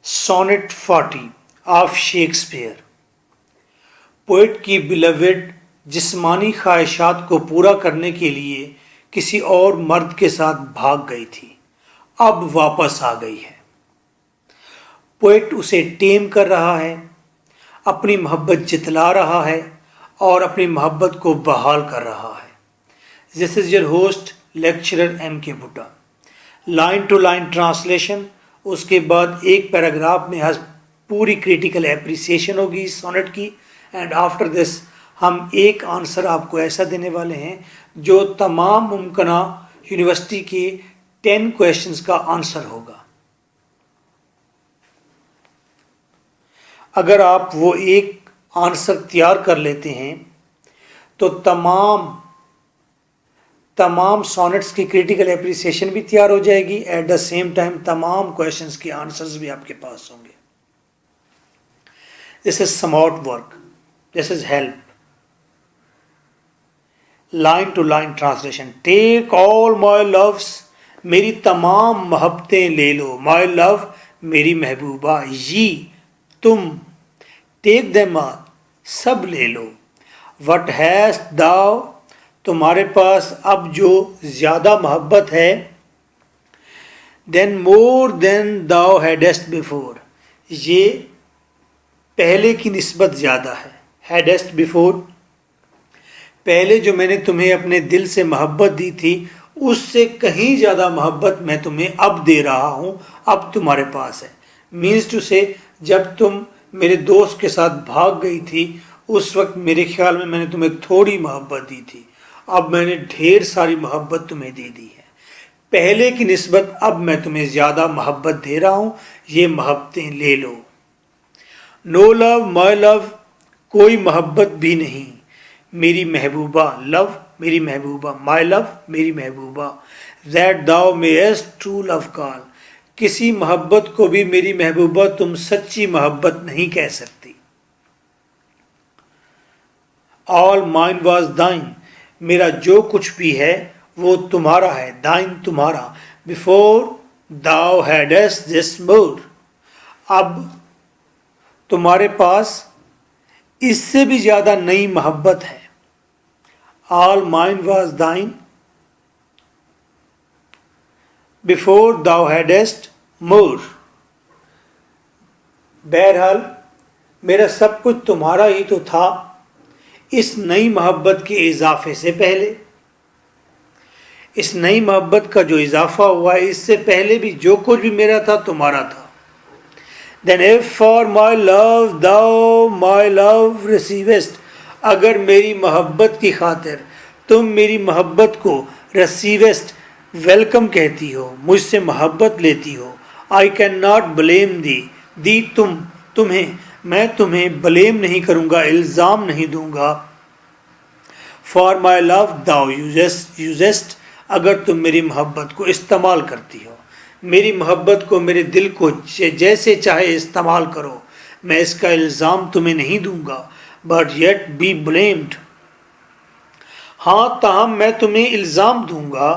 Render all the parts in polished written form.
Sonnet 40 of Shakespeare. Poet की beloved जिस्मानी ख्वाहिशात को पूरा करने के लिए किसी और मर्द के साथ भाग गई थी, अब वापस आ गई है। पोइट उसे टेम कर रहा है, अपनी मोहब्बत जितला रहा है और अपनी मोहब्बत को बहाल कर रहा है। This is your host lecturer M.K. बुड्ढा। लाइन टू लाइन ट्रांसलेशन, उसके बाद एक पैराग्राफ में पूरी क्रिटिकल एप्रिसिएशन होगी इस सोनेट की, एंड आफ्टर दिस हम एक आंसर आपको ऐसा देने वाले हैं जो तमाम मुमकिना यूनिवर्सिटी के 10 क्वेश्चंस का आंसर होगा। अगर आप वो एक आंसर तैयार कर लेते हैं तो तमाम सोनेट्स की क्रिटिकल एप्रिसिएशन भी तैयार हो जाएगी, एट द सेम टाइम तमाम क्वेश्चंस के आंसर्स भी आपके पास होंगे। This is smart work, this is help. Line to line translation. Take all my loves, मेरी तमाम मोहब्बतें ले लो। माई लव, मेरी महबूबा। ये तुम, टेक देम ऑल, सब ले लो। वट हैज दाउ, तुम्हारे पास अब जो ज़्यादा मोहब्बत है। देन मोर देन दाउ हैडेस्ट बिफोर, ये पहले की निस्बत ज़्यादा है। हैडेस्ट बिफोर, पहले जो मैंने तुम्हें अपने दिल से मोहब्बत दी थी उससे कहीं ज़्यादा मोहब्बत मैं तुम्हें अब दे रहा हूँ, अब तुम्हारे पास है। मीन्स टू से, जब तुम मेरे दोस्त के साथ भाग गई थी उस वक्त मेरे ख्याल में मैंने तुम्हें थोड़ी मोहब्बत दी थी, अब मैंने ढेर सारी मोहब्बत तुम्हें दे दी है। पहले की निस्बत अब मैं तुम्हें ज़्यादा मोहब्बत दे रहा हूँ, ये मोहब्बतें ले लो। नो लव माई लव, कोई मोहब्बत भी नहीं मेरी महबूबा। लव, मेरी महबूबा। माई लव, मेरी महबूबा। That thou mayest true love call, किसी मोहब्बत को भी मेरी महबूबा तुम सच्ची मोहब्बत नहीं कह सकती। ऑल माइन वॉज दाइन, मेरा जो कुछ भी है वो तुम्हारा है। दाइन, तुम्हारा। बिफोर दाउ हैडेस्ट दिस मोर, अब तुम्हारे पास इससे भी ज़्यादा नई मोहब्बत है। ऑल माइन वॉज दाइन बिफोर दाउ हैडेस्ट मोर। बहरहाल मेरा सब कुछ तुम्हारा ही तो था इस नई मोहब्बत के इजाफे से पहले। इस नई मोहब्बत का जो इजाफा हुआ है, इससे पहले भी जो कुछ भी मेरा था तुम्हारा था। Then if for my love thou my love receivest, अगर मेरी मोहब्बत की खातिर तुम मेरी मोहब्बत को रिसीवेस्ट, वेलकम कहती हो, मुझसे मोहब्बत लेती हो। आई कैन नॉट ब्लेम दी तुम्हें, मैं तुम्हें ब्लेम नहीं करूँगा, इल्ज़ाम नहीं दूंगा। फॉर माई लव दाउ यूजेस्ट, अगर तुम मेरी मोहब्बत को इस्तेमाल करती हो, मेरी मोहब्बत को, मेरे दिल को जैसे चाहे इस्तेमाल करो, मैं इसका इल्ज़ाम तुम्हें नहीं दूंगा। बट येट बी ब्लेम्ड, हाँ ताहम मैं तुम्हें इल्ज़ाम दूंगा।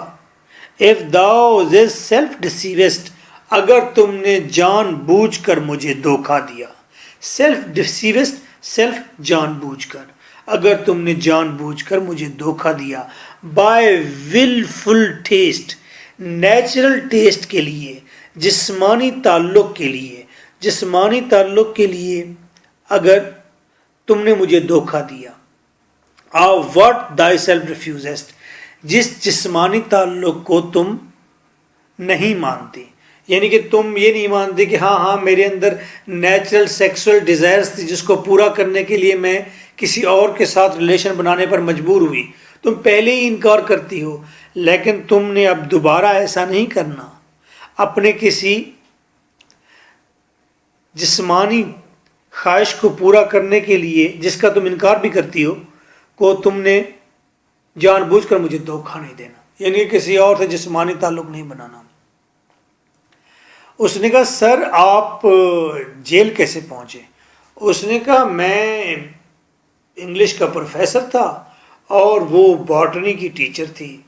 इफ़ दाउ दिस सेल्फ डिसीवेस्ट, अगर तुमने जानबूझकर मुझे धोखा दिया। सेल्फ डिसीवेस्ट, सेल्फ जानबूझकर, अगर तुमने जानबूझकर मुझे धोखा दिया। By wilful taste, natural taste के लिए, जिस्मानी ताल्लुक़ के लिए, जिस्मानी ताल्लुक़ के लिए अगर तुमने मुझे धोखा दिया। व्हाट दाई सेल्फ रिफ्यूजेस्ट, जिस जिस्मानी ताल्लुक़ को तुम नहीं मानते, यानी कि तुम ये नहीं मानते कि हाँ मेरे अंदर नेचुरल सेक्सुअल डिज़ायर्स थी जिसको पूरा करने के लिए मैं किसी और के साथ रिलेशन बनाने पर मजबूर हुई। तुम पहले ही इनकार करती हो, लेकिन तुमने अब दोबारा ऐसा नहीं करना। अपने किसी जिस्मानी ख्वाहिश को पूरा करने के लिए जिसका तुम इनकार भी करती हो, को तुमने जानबूझकर मुझे धोखा नहीं देना, यानी किसी और से जिस्मानी ताल्लुक़ नहीं बनाना। उसने कहा सर आप जेल कैसे पहुँचे? उसने कहा मैं इंग्लिश का प्रोफेसर था और वो बॉटनी की टीचर थी,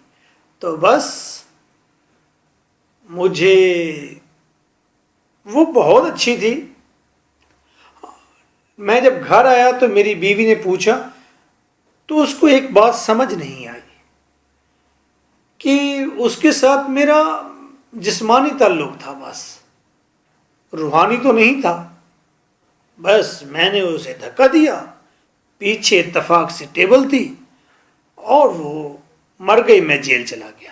तो बस मुझे وہ بہت اچھی تھی. میں جب گھر آیا تو میری بیوی نے پوچھا تو اس کو ایک بات سمجھ نہیں آئی کہ اس کے ساتھ میرا جسمانی تعلق تھا، بس روحانی تو نہیں تھا. بس میں نے اسے دھکا دیا، پیچھے اتفاق سے ٹیبل تھی اور وہ مر گئی، میں جیل چلا گیا.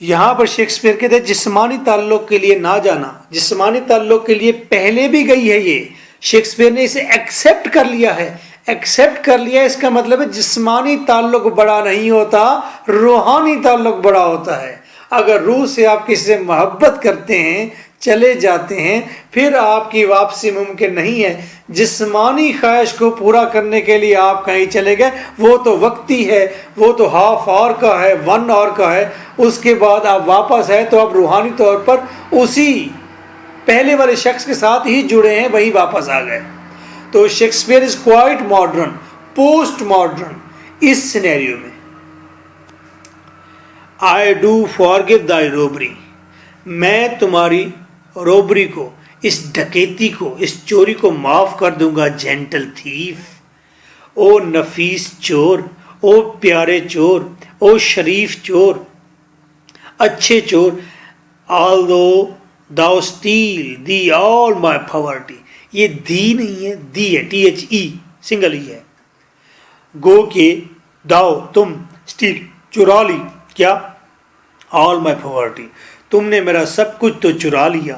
یہاں پر شیکسپیئر کہتے ہیں جسمانی تعلق کے لیے نہ جانا، جسمانی تعلق کے لیے پہلے بھی گئی ہے. یہ شیکسپیئر نے اسے ایکسیپٹ کر لیا ہے. ایکسیپٹ کر لیا اس کا مطلب ہے جسمانی تعلق بڑا نہیں ہوتا، روحانی تعلق بڑا ہوتا ہے. اگر روح سے آپ کسی سے محبت کرتے ہیں، چلے جاتے ہیں، پھر آپ کی واپسی ممکن نہیں ہے. جسمانی خواہش کو پورا کرنے کے لیے آپ کہیں چلے گئے، وہ تو وقتی ہے، وہ تو ہاف آور کا ہے، 1 آور کا ہے. اس کے بعد آپ واپس آئے تو آپ روحانی طور پر اسی پہلے والے شخص کے ساتھ ہی جڑے ہیں، وہیں واپس آ گئے. تو Shakespeare is quite modern, post modern اس سینیریو میں. I do forgive thy robbery. میں تمہاری روبری کو، اس ڈکیتی کو، اس چوری کو معاف کر دوں گا. جینٹل تھیف، او نفیس چور، او پیارے چور، او شریف چور، اچھے چور. although thou steal thee all my poverty. یہ دی نہیں ہے، دی ہے، THE سنگل ہی ہے. گو کہ داؤ تم، اسٹیل چرا لی، کیا؟ آل مائی poverty، تم نے میرا سب کچھ تو چرا لیا،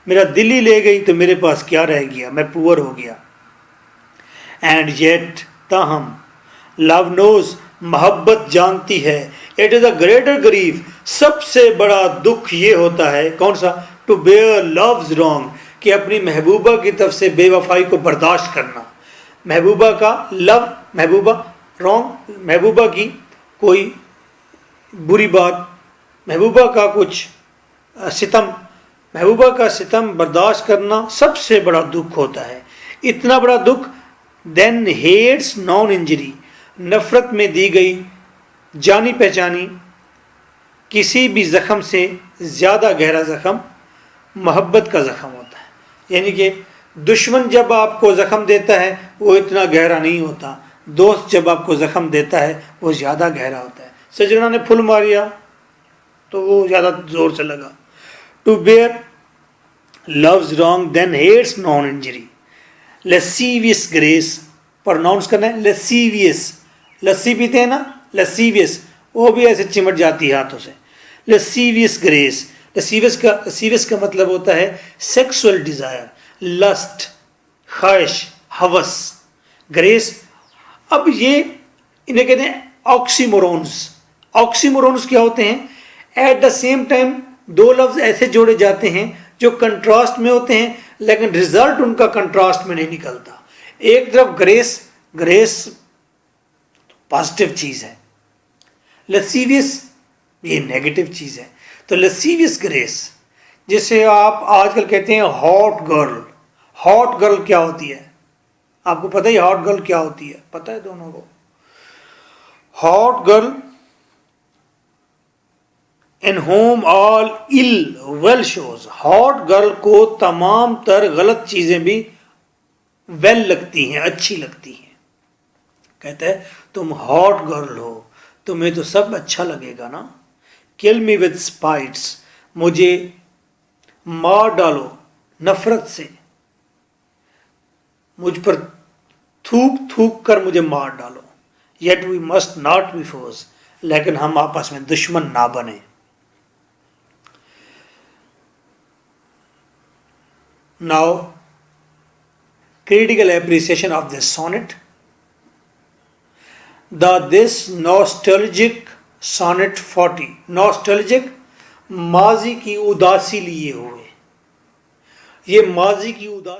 میرا دل ہی لے گئی تو میرے پاس کیا رہ گیا، میں پور ہو گیا. اینڈ یٹ، تاہم، لو نوز، محبت جانتی ہے. It is a greater grief, سب سے بڑا دکھ یہ ہوتا ہے، کون سا؟ ٹو بیئر لوز رانگ، کہ اپنی محبوبہ کی طرف سے بے وفائی کو برداشت کرنا. محبوبہ کا لو، محبوبہ رانگ، محبوبہ کی کوئی بری بات، محبوبہ کا کچھ ستم، محبوبہ کا ستم برداشت کرنا سب سے بڑا دکھ ہوتا ہے. اتنا بڑا دکھ. دین ہیٹس نان انجری، نفرت میں دی گئی جانی پہچانی کسی بھی زخم سے زیادہ گہرا زخم محبت کا زخم ہوتا ہے. یعنی کہ دشمن جب آپ کو زخم دیتا ہے وہ اتنا گہرا نہیں ہوتا، دوست جب آپ کو زخم دیتا ہے وہ زیادہ گہرا ہوتا ہے. سجنا نے پھول ماریا تو وہ زیادہ زور سے لگا. To bear love's wrong than hate's known injury. Lascivious grace, pronounce کرنا ہے لسیویس. لسی پیتے ہیں نا، لسیویس، وہ بھی ایسے چمٹ جاتی ہے ہاتھوں سے. لسیویس گریس، لسیویس کا مطلب ہوتا ہے سیکسول ڈیزائر، لسٹ، خواہش، ہوس. گریس، اب یہ انہیں کہتے ہیں آکسیمورونز. آکسیمورونز کیا ہوتے ہیں؟ ایٹ دا سیم ٹائم دو لفظ ایسے جوڑے جاتے ہیں جو کنٹراسٹ میں ہوتے ہیں لیکن رزلٹ ان کا کنٹراسٹ میں نہیں نکلتا. ایک طرف گریس، گریس پازیٹیو چیز ہے، لسیویس یہ نیگیٹو چیز ہے. تو لسیویس گریس، جسے آپ آج کل کہتے ہیں ہاٹ گرل. ہاٹ گرل کیا ہوتی ہے؟ آپ کو پتہ ہی ہاٹ گرل کیا ہوتی ہے؟ پتہ ہے دونوں کو؟ ہاٹ گرل ان ہوم آل ال ویل شوز. ہاٹ گرل کو تمام تر غلط چیزیں بھی ویل لگتی ہیں، اچھی لگتی ہیں. کہتا ہے تم ہاٹ گرل ہو، تمہیں تو سب اچھا لگے گا نا. کل می ود اسپائٹس، مجھے مار ڈالو نفرت سے، مجھ پر تھوک تھوک کر مجھے مار ڈالو. Yet we must not be foes, لیکن ہم آپس میں دشمن نہ بنیں. Now, critical appreciation of this sonnet. This nostalgic sonnet 40. Nostalgic ماضی کی اداسی لیے ہوئے، یہ ماضی کی اداسی